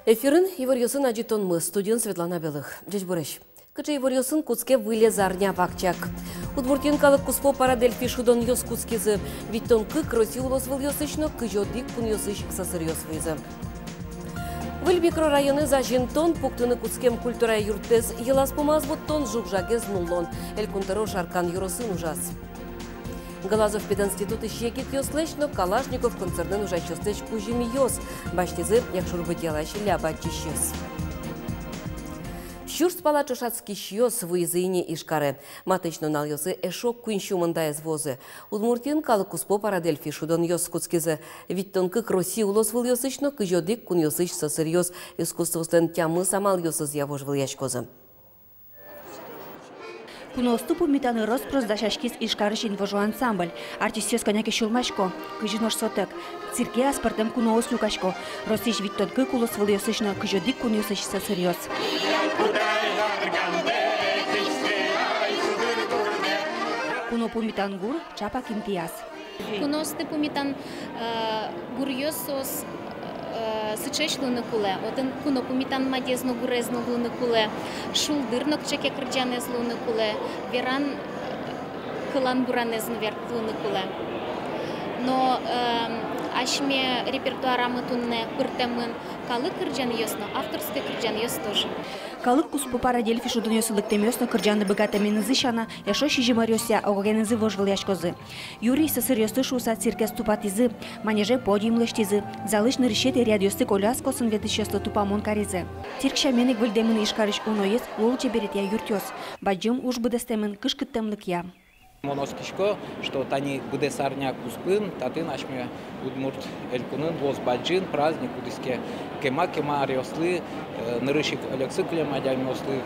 Эфирын Иварьосын ажитон мы, студент Светлана Белых. Здесь Борещ. Кыча Иварьосын куцке вылезарня вакчак. Удмуртинкалық куспо парадельфи шудон йос куцкезы. Виттон кык росиулос выльосычно кыжодик куньосыч ксасырьос вызы. В микрорайоны за жинтон пуктыны куцкем культура юртез елас помазбуттон жукжагез нуллон. Элькунтеро шаркан юросын ужас. Галазов пединститут ищекит йослэч, но Калашников концернен уже чёслэч кужими йос. Баштизы, як шурбы делащи лябачи щёс. Щурс пала чушацкий щёс выезыне ишкаре. Матычно нал йосы эшок куинщумандая звозы. Удмуртин калы куспо парадельфи шудон йос куцкизы. Ведь тонкы кроси улос выл йосычно кыжодик кун йосыч сосырьёс. Искусствостен тямы самал йосыз явож выл яшкозы. Куноступу метаны роспрос дашашкис ишкарыш инвожу ансамбль. Артистёс коняки шулмашко, кыжинош сотек. Цирке аспартем куноос люкашко. Росиш виттон кык улос выл йосычно кыжодик кун йосыч сосырьёс. Кунопу метан гур чапа кимпияс. Куноступу метан гурьёсос сычеш лыны куле, один кунопу метан мадезно гурезно лыны куле, шулдырнок чеке крджанез лыны куле, веран кылан буранезно верк лыны куле. Но ашме репертуарамы тунне пыртемын калы крджан йосно, авторский крджан йос тоже. Калык куспу парадельфи шудон йосылык темёсно крджаны богатамины зышана, яшо шижимарёся огогенезы вожвыл яшкозы. Юрий сосырьёсты шуса цирке ступатизы, манеже подиум лештизы, залышны решеты ряд йосты коляскосын ветыщёсты тупамон каризы. Цирк шаменик выльдемын ишкарыш уноес лолче берет я юртёс, баджым уж быдестемын кышкыттемлык я. Моноскишко, что тани буде сарня куспын, таты нашме удмурт элькунын воз баджин праздник удиске кема ариослы нырышик алексы мадямослы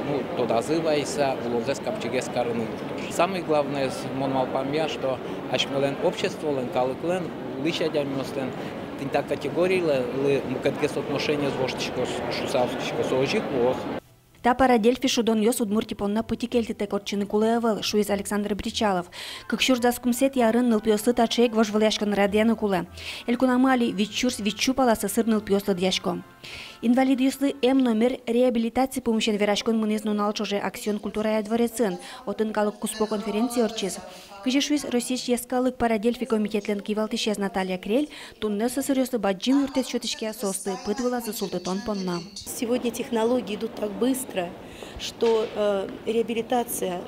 ну тодазы вайса улозес капчигес карыны. Самое главное с монмалпамья, что ашмелен общество лен калыклен лыща дямослен тинта категории лы мукадгес отношения с воштичко шусавскишко сojik воз. Та парадельфи шудон йос удмурти понна путикельтите корчины кулеевел, шуиз Александр Бричалов. Как щурс заскумсет ярын нылпиосы тачеек вожвыляшкан радианы куле. Элькунамали вичурс вичупала сосыр нылпиосы дьяшко. Инвалид юслы М номер реабилитации помощен верашкон мынезну налчоже аксион культура и дворецен. Отын калык куспо конференции орчиз. Кыжи шуиз Российш яскалык парадельфи комитетлен кивалтишез Наталья Крель, тунне сосырёсы баджин уртес счетышке состы пытвала за султатон понна. Сегодня технологии идут так быстро, что реабилитация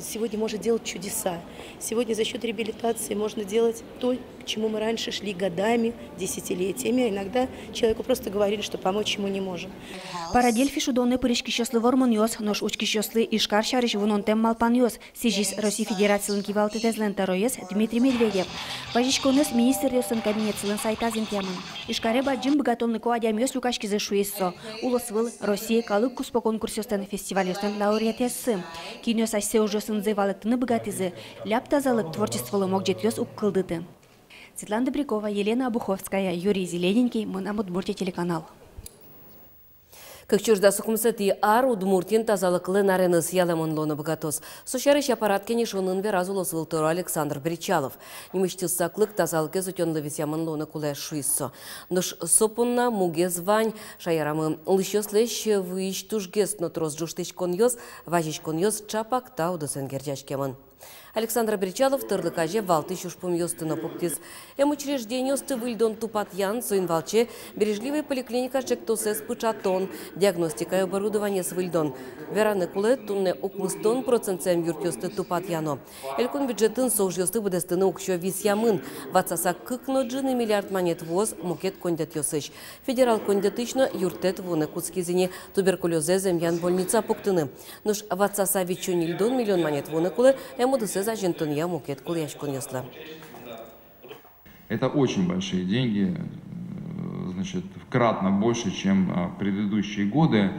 сегодня может делать чудеса. Сегодня за счет реабилитации можно делать то, к чему мы раньше шли годами, десятилетиями, а иногда человеку просто говорили, что помочь ему не можем. Парадельфи шудоны пырышки счёслы вормон йос, нож учки счёслы ишкар шариш вунонтем малпан йос, сижис России Федерациялын кивалты тезлен тароес Дмитрий Медведев. Пажичконес министр йосын кабинет сылын сайтазин темын. Ишкаре баджим богатонныко адям йос люкашки за шуессо. Улосвыл Россия калык куспо конкурсёстен фестиваль йостен лауреатессы. Кинёс айсе уже сынзы валыктыны богатызы. Ляп тазалык творчестволы мокджет йос уккылдыты. Светлана Добрякова, Елена Обуховская, Юрий Зелененький, мы на Удмуртия телеканал. Как чужда сукумсети ар удмуртин тазалыклы нарены съялемон лона богатос. Сушарыш аппарат кенешонын веразулос вылтыру Александр Бричалов. Немыштил саклык тазалыке зутёнлы висямон лона куле шуиссо. Нож сопунна муге звань шаярамы лыщос лещ выищ тужгес нотрос жуштыч коньёс, важич коньёс чапак таудысын гердячкемон. Александр Бричалов тырлыкаже валты шушпум ёстына пуктис. Учреждение сты выльдон тупатьян, суинвалче, бережливая поликлиника чектосес пычатон, диагностика и оборудование с выльдон. Вераны куле тунне окмыстон процентсем юртёсты тупатьяно. Элькун бюджетын соужёсты будестыны укшё висямын. Ватсаса кыкно джины миллиард монет воз мукет кондет ёсыч. Федерал кондетычно юртет вуны куцкизине туберкулёзе земьян больница пуктыны. Нуш ватсаса вичунильдон миллион монет вуны куле эмудысы это очень большие деньги, значит, кратно больше, чем предыдущие годы.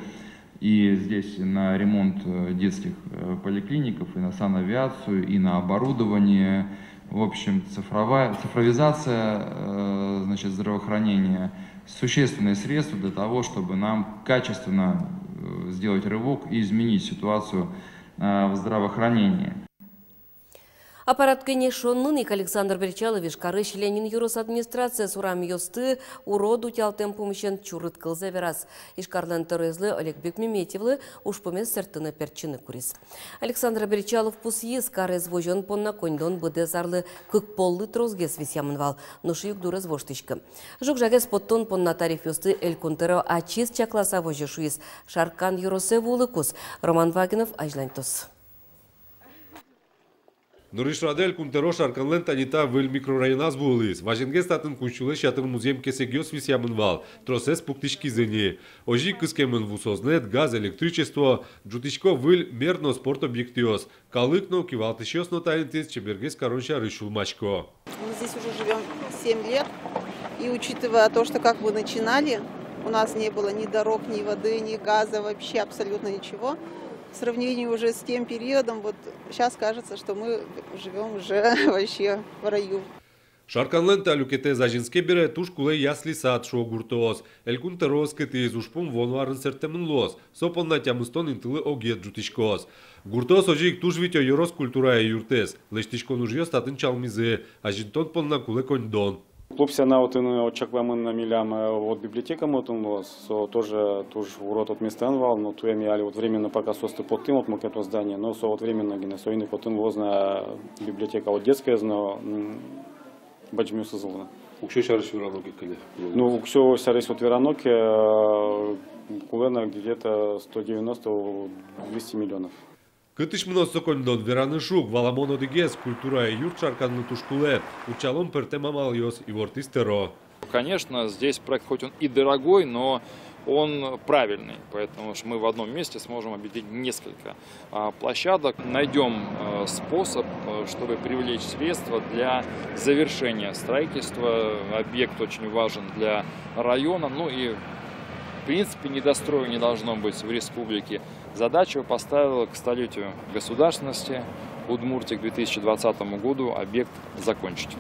И здесь на ремонт детских поликлиников, и на санавиацию, и на оборудование. В общем, цифровизация, значит, здравоохранения. Существенные средства для того, чтобы нам качественно сделать рывок и изменить ситуацию в здравоохранении. Аппарат кенешонныник Александр Бричалович Карыш Ленин юрос администрация сурам йосты уроду тялтем помощен чурыт кылза верас. Ишкарлен Торезлы Олег Бекмеметьевлы уж помес сертыны перчины курис. Александр Бричалов пусиез карез вожен понна коньдон быде зарлы кыкполлы трозгес висямынвал, нуши югдурез воштышкы. Жук-жагес поттон понна тариф йосты элькунтеро ачиз чакласа вожешуиз Шаркан юросе вулыкус. Роман Вагинов Ажлантос. Нуришрадель кунтеро Шарканлен танита выль микрорайоназ булыс. Важенге статын кунчулы шатын музеем кесегиос висямынвал. Тросес пуктишки зыне. Ожи кыскемын вусознет, газ, электричество. Джутишко выль мерно спорт объектиос. Калыкно кивалтышиос но таинтес чебергес коронша рышулмачко. Мы здесь уже живем 7 лет. И учитывая то, что как вы начинали, у нас не было ни дорог, ни воды, ни газа, вообще абсолютно ничего. В сравнении уже с тем периодом, вот сейчас кажется, что мы живем уже вообще в раю. Шарканлен талюкете зажинске бере тушкуле ясли сад шогуртоос. Элькунтерос кете изушпум вонварын сертемын лос. Сопон на тямыстон интылы огет джутишкос. Гуртос ожик тужвитё yorос культура юртес. Лештишко нужьё статын чалмизе. Ажинтон понна куле коньдон. Клубсяна очакваем на милям от библиотека тоже урод от местен вал, но то я вот временно пока состы потым от макето здания, но вот временно генесойный потым возна библиотека от детская зна баджмю созлана. Уксё шарыш вераноки кале. Ну уксё шарыш от вераноки кулена где-то 190-200 миллионов. Кытыш много сокондон веранышук валамоно дегес культура и юрт Шарканлы тушкуле. Учалом пертема малйос и вортистеро. Конечно, здесь проект хоть он и дорогой, но он правильный, поэтому мы в одном месте сможем объединить несколько площадок. Найдем способ, чтобы привлечь средства для завершения строительства. Объект очень важен для района, ну и в принципе недостроя не должно быть в республике. Задачу поставила к столетию государственности Удмуртии к 2020 году объект закончить.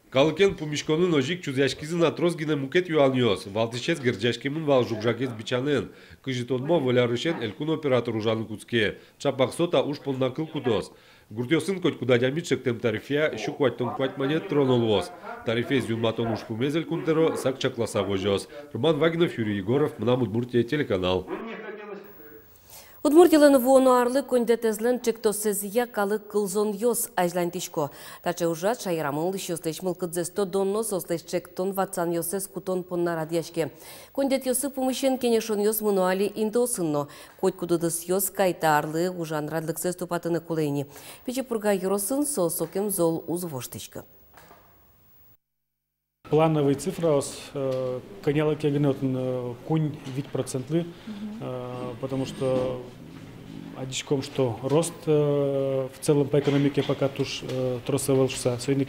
Калыкен пумишконын ожик чузяшкизын атрозгине мукет юалниос. Валтичец герджашкемын вал жукжакец бичанен. Кыжитонмо волярышен элькун оператор ужаны куцке. Чапаксота уж полнакыл кутос. Гуртёсын коть куда дямитшек тем тарифия щуквать-тон квать-манет тронолвос. Тарифе зюнматон уж пумезель кунтеро сак чакласа вожос. Роман Вагинов, Юрий Егоров, Мнам Удмуртия, телеканал. Удмуртилен воно арлы кондетезлен чектосезия калык кылзон йос ажлантишко. Таче ужат шайрамыл лишёслеш мылкыдзесто донно сослеш чектон ватсан йосес кутон понна радяшке. Кондет йосы пумышен кенешон йос мынуали индосынно. Коть кудыдыс йос кайта арлы ужан радлыксес тупатыны кулейни. Печепурга юросын сосокем зол узвоштышко. Плановый цифра коняла кегнет кунь вид процентлы, потому что одичком, что рост в целом по экономике пока туж тросовался. Сегодня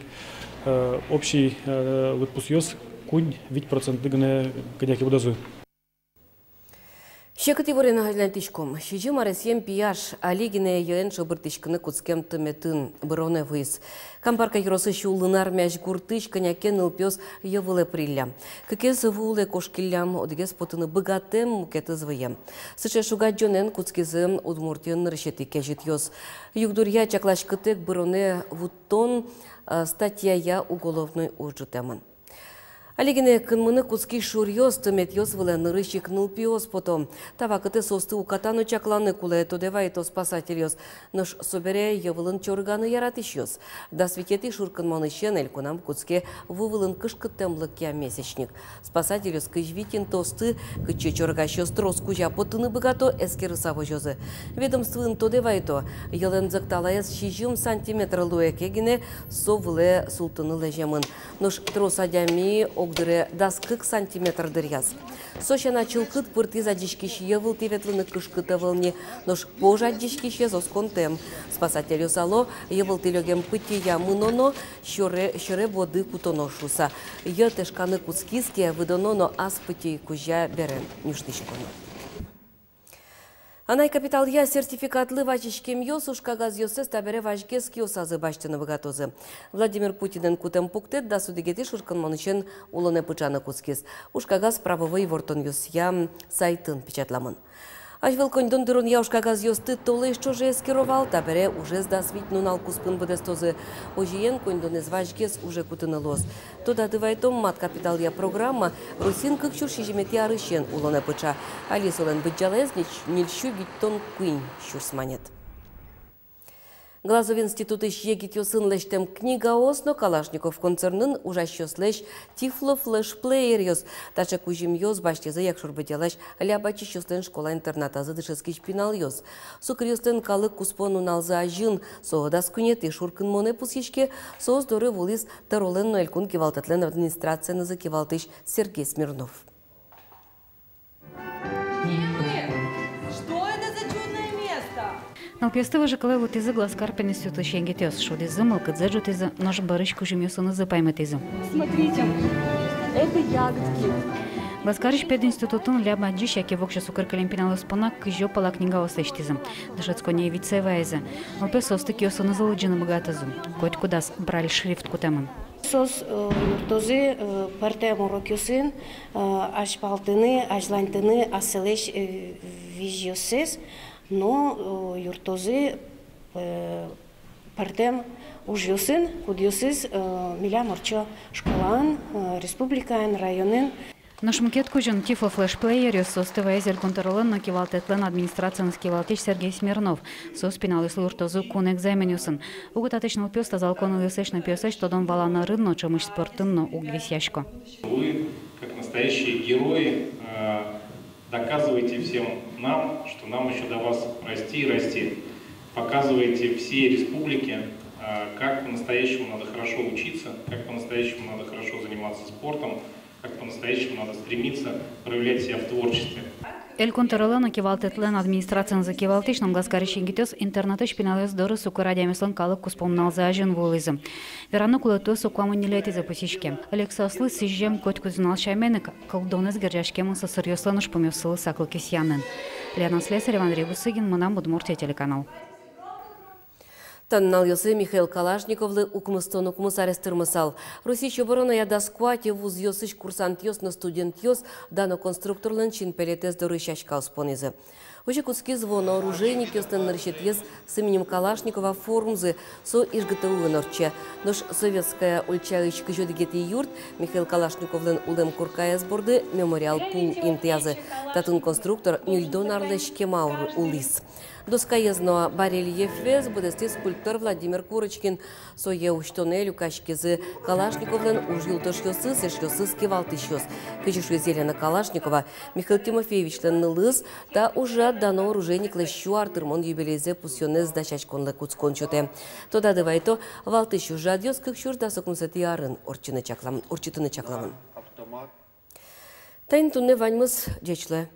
общий выпуск йос кунь вид процентлы коняки будазу. Шекати ворена глянтишком. Шижи маресьем пияш алигине йоен шобыртишкыны куцкем тыметын броне выз. Кампарка юросы шулынар мяш гуртыш конякен ылпёс йывылы прилля. Кекес вуле кошкиллям одегес потыны быгатем мукеты звыем. Сыче шуга джонен куцкизым Удмуртион решети кежит йос. Югдурья чаклашкытек броне вуттон статья уголовной ужутемын. Алигине кынмыны куски шурьёс тымет йос выле нырыщик нылпиос потом. Тавакыты состы укатану чакланы куле тодевайто спасатель йос. Нож собере йывылын чорганы яратыш йос. Да светети шуркын манышен элькунам куцке вывылын кышкыттемлык я месячник. Спасатель йос кыжвитин тосты кыче чоргащос трос кужа потыны быгато эскеры савожозы. Ведомствын тодевайто йылын зыкталаес 60 сантиметр луэкегине совыле султыны лежемын. Нож трос адями огдыре дас 40 сантиметр дыряз. Сощана чылкыт пырты задишкиш евыл теветлыны кышкыты вылни, нож пожа дишкиш езоскон тем. Спасатель осало евыл телегем пытия мыноно щере воды кутоношуса. Йотешканы куцкиске выдононо ас пытей кужа берен нюштишконо. Анай капитал я сертификатлы вачишкем йосуш кагаз йосес табере вачгески осазы баштыны выгатозы. Владимир Путинен кутем пуктет да судегети шуркан манышен улоне пычаны куцкис. Уж кагаз правовой вортон йосья сайтын печатламын. Аж велконьдон дырон яушка газ ёсты толы что же скировал, табере уже сдасвить нунал куспын бедестозы. Ожиен коньдон из важгес уже кутынылос. Тода дывайтом мат капитал я программа Русин как чурши жемети арыщен улоне пыча. Алис олен быджалез нильщу виттон куинь щурсманет. Глазов институт егит ёсын лештем книга осно Калашников концернын ужащёс леш тифло флеш-плеер ёс. Тача кужим ёс баштеза якшур быделаш лябачи щёслен школа-интерната задышеский шпинал ёс. Сукр ёстен калык куспону налза ажын, соодас кунет и шуркын моне пусичке, соос доры вулис таролен ноэлькун кивалтатлен администрация наза кивалтыш Сергей Смирнов. Налпестова же коли вот из глазкар принесет лещенги тёс, что из замылка дзаджут из нож барышку жемёсу на запаймет из. Смотрите, это ягодки. Глазкарыш пед институтун ляба джищаки вокша сукар калимпинал спона кыжо пала книга осештизм. Дышецко не вицевайзе. Налпесо стыки осу на залыджина богатазу. Коть кудас брали шрифт кутемон. Сос юртозы партем урокюсын, аж палтыны, аж лантыны, аселеш визиосес. Но юртозы партем ужьосын, кудьосыз миля морчо школан, республикан, районын. Наш макет кужен тифло флеш-плеер состывая зельконтролен на кивалтетлен администрациян скивалтич Сергей Смирнов. Со спинал юртозу кун экзаменюсын. Уготаточный пёста залкон лысеш на пёсеш, что дом вала на рынно, чемуш спортынно углисяшко. Вы, как настоящие герои, доказываете всем нам, что нам еще до вас расти и расти. Показываете всей республике, как по-настоящему надо хорошо учиться, как по-настоящему надо хорошо заниматься спортом, как по-настоящему надо стремиться проявлять себя в творчестве. Эль контролена кивалтетлен администрациян за кивалтичном глазкарыщен гитёс интернатыш пиналес доры сукарадямеслан калык куспомнал за ажен волызым. Верано кулату суквамын нелети за пусичке. Алексаслы сижем коть кузунал шайменек колдонес герджашкемын сосырьёсланыш помёсылы саклы кисьянын. Лена Слесарев, Андрей Бусыгин, Мынам Удмуртия телеканал. Таннал ёсы Михаил Калашниковлы укмыстон укмыс арестырмысал. Русич оборона яда сквате вуз ёсыш курсант ёс на студент ёс дано конструкторлын чин пелетез дорыщачкал спонизы. Уже куски звона оружейник ёстен нарщет ез с именем Калашникова форумзы со ижгту норче. Нож советская ульчаичка жёдгети юрт Михаил Калашниковлын улем куркая сборды мемориал пул имтиязы. Татын конструктор нюйдон арлешке мауры улис. Доска езно барельеф вез будести скульптор Владимир Курочкин. Сое уштонелю кашкизы Калашниковлен уж юлтош ёсы сеш скивалтыш ёс. Кычышу Елена Калашникова Михаил Тимофеевич лыс та уже дано оружейник лещу артырмон юбилейзе пусёне сдачачконлы куцкончоте. Тода дывайто валтышу жадьёс как чурда сокунсети арын орчитыны чакламын. Тайн тунне ваньмыз жечле.